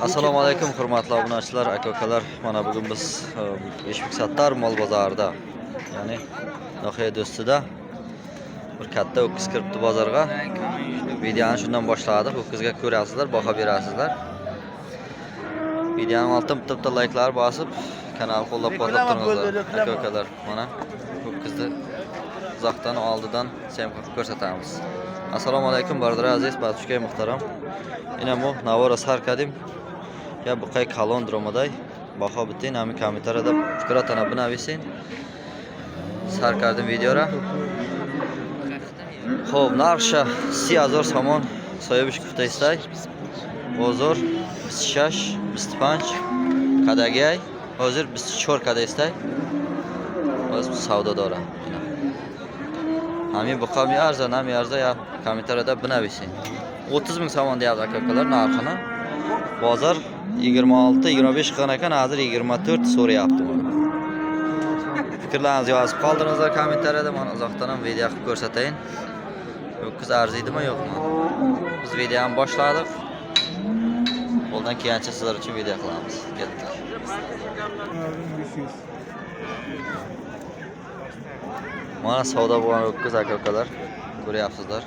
Assalomu alaykum hurmatli obunachilar, aka-ukalar. Mana bugun biz Beshbek Sattar mol bozorida, ya'ni Noxiya do'stida bir katta o'kkiz kiribdi bozorga. Videoni shundan boshladik. O'kkizga ko'rasizlar, baho berasizlar. Videoni altdan bitta layklar bosib, kanalni qo'llab-quvvatlab turingizlar, aka-ukalar. Mana o'kkizni uzoqdan oldidan sem qilib ko'rsatamiz. Assalomu alaykum bardoshlar aziz, batishkay muhtaram. Ina bu Navara sarkadim. Ya bu qay kalon dromaday baho bitin nami komentariyada fikratana binavisin. Sarkardim videora. Xo'p, narxi 3000 somon so'yabish kuftaystay. Bozor 26, 25 kadagay. Hozir 24 kadaystay. O'z savdo dora. Hami bu qami arzon, hami arza ya komentariyada binavisin. 30 ming somon deyapti aka-ukalar narxini. Bozor 26-25 qilgan ekan, hozir 24 so'rayapti buni. Fikrlaringizni yozib qoldiringizlar kommentariyada, men uzoqdan ham video qilib ko'rsatayin. O'kkiz arziydimi yo'qmi? Biz videoni boshladik. Bundan keyincha sizlar uchun video qilamiz. Ketdik. Mana savdo bo'lgan o'kkiz aka-ukalar, ko'ryapsizlar.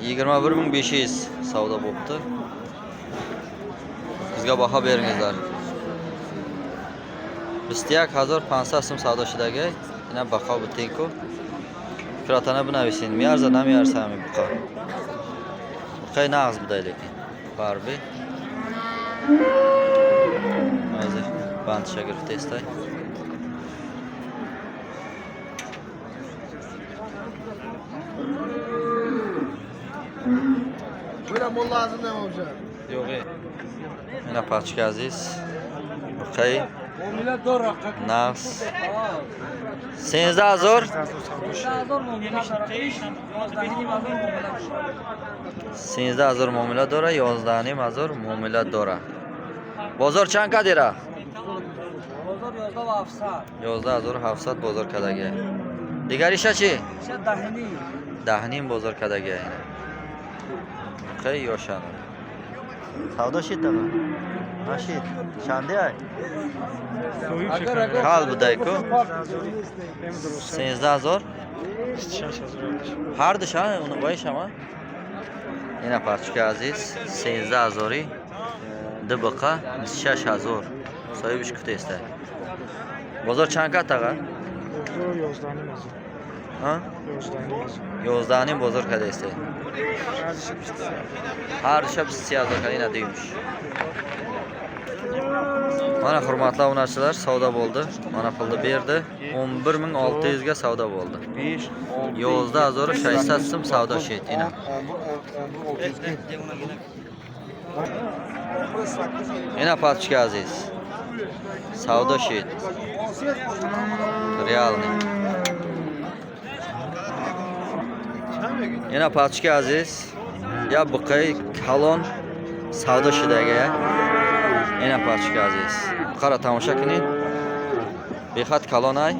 21500 savdo bo'libdi. Bizga baho beringizlar. Bistiyak 1500 so'm savdoshidagi yana baho bitinku. Fikratana binavisin. Miyarza namiyarsami buqa. Buqay nag'iz buday lekin. Barbi. Hozir band shagir testay. Böyle molla ağzında mı olacak? Yok. Yine paçka aziz. Buqay. Nag'iz. Senizda azor. Senizda azor muomala dora, 11 nim azor muomala dora. Bozor chanqa dera? Bozor 11 azor 700 bozor kadagi. Digarishachi? dahini. Dahnim bozor kadagi. Qay yoshani. Savdo shitami? Rashid, chandi ay? Hal budayku. Senizda azor? Har disha, uni boyishama. Yana parchka aziz, senizda azori. Dibqa 6000. So'yish kutaysiz. Bozor chanqa taga? Ha? 11 nim bozor kadaysiz. Har disha 3000 kadina deymiş. Mana hurmatli obunachilar, savdo bo'ldi. Mana pulni berdi. 11600 ga savdo bo'ldi. 11600 so'm savdo shetina. Yana paçka aziz. Savdo shet. Realni. Yana paçka aziz. Ya buqay kalon savdo shidagi. Yana paçka aziz. Qara tomosha qiling. Behad kalonay.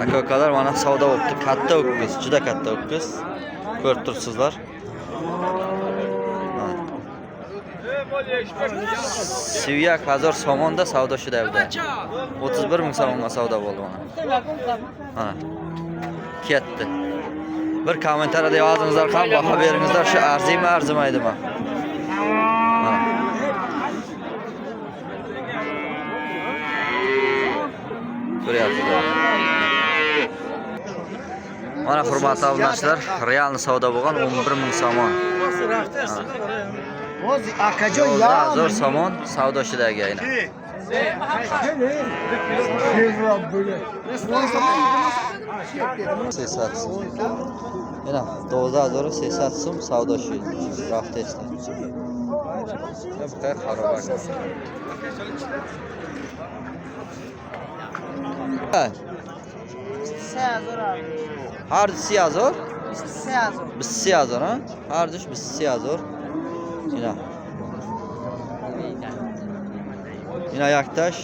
Aka-ukalar mana savdo bo'libdi. Katta o'kkiz, juda katta o'kkiz. Ko'rib turibsizlar. Siviyak 1000 somonda savdo shidaydi. 31 ming somonga savdo bo'ldi mana. Mana. Ketdi. Bir kommentariyada yozingizlar, ham baho beringizlar, shu arziymi, arzimaydimi? Mana. Ko'ryapsizlar. Mana hurmatli obunachilar, realni savdo bo'lgan 11 ming somon. Ozi akajon ya. Zo'r somon savdoshidagi ayna. Yana 9600 so'm savdoshi. Rafta esta. Bu qay xaroba. Har 3000. 3000 ha? Har 3000. Yine. Yine yaktaş.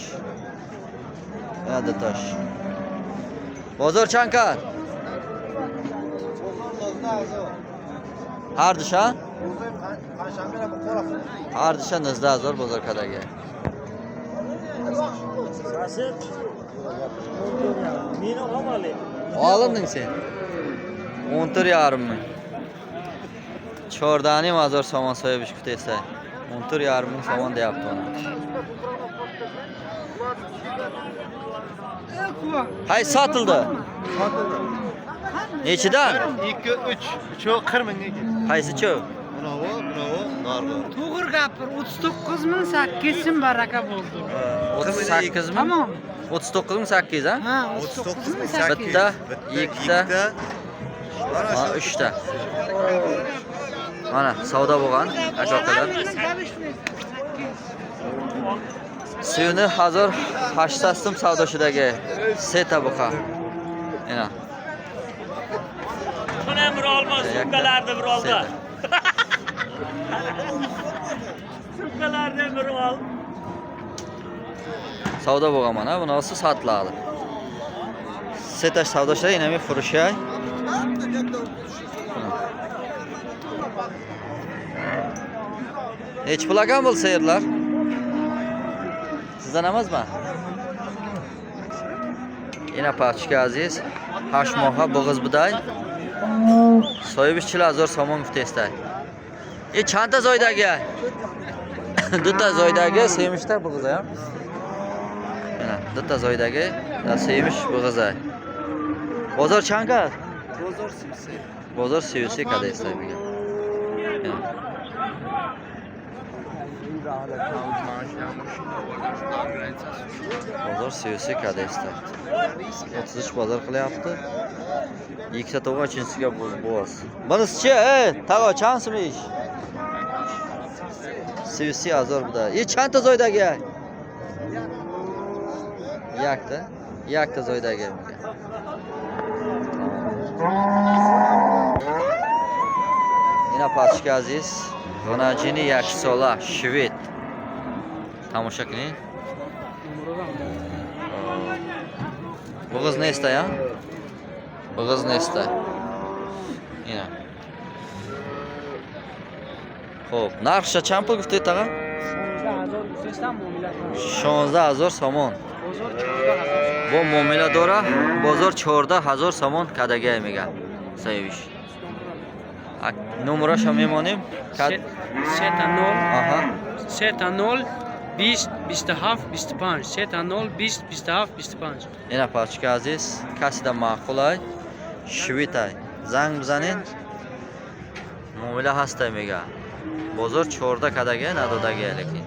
Yine de taş. Bozor çankar. Har dışa? Perşembe bu korasın. Ardışa 19000 bozor kadagi. Olinding sen. 14,5 ming. Chordani mazor somon so'yib kutaysa. 14,5 ming somon deyapti ona. Hay sotildi. Nechidan? 2 3 çok 40 mingga. Qaysi-chi? Bravo, nargo. To'g'ri gapir, 39,800 so'm baraka bo'ldi. 38 ming. Tamam. 39,800 ha? Ha, 39,800. Bitta, ikkita, mana 3 ta. Mana savdo bo'lgan aka-ukalar. Suyuni 1800 so'm savdoshidagi seta buqa. Mana. Mana bir olmaz, sumkalarni bir oldi. Sumkalarni bir ol. Savdo bo'lgan mana, bunisi sotiladi. Seta savdoshida yana bir furushay. Hech pulagan bo'lsa yerlar. Sizdan emasmi? Yana pachka aziz. Hashmoha bo'g'iz buday. So'yib 4000 somon kutaysiz. Chanta zoydagi. Dutta zoydagi semishta bo'g'iz ham. Mana dutta zoydagi semish bo'g'iz. Bozor chanka? Bozor siyusi kadaysiz biga. Bozor siyusi kadaysiz. 33 bozor qilyapti. Ikkita to'g'ri uchinchisiga bo'z. Bunisi-chi, tag'o chansimish? Siyusi azor buda. Chanta zoydagi. Yakta zoydagi. Yana pachka aziz. G'onajini yaksola shved. Tomosha qiling. Bo'g'iz nesta ya? Bo'g'iz nesta. Yana. Xo'p, narxcha qancha pul guftay tag'a? 16000 somon. Bu muomiladora bozor 14000 somon kadaga megan. Sayish. Numara memonim. Seta 0. Aha. Seta 0. 20, 27, 25. Seta 0, 20, 27, 25. Yana pachka aziz. Kasida ma'qulay. Shvitay. Zang bizanin. Muomala hasta mega. Bozor 4 kadaga nadodagi lekin.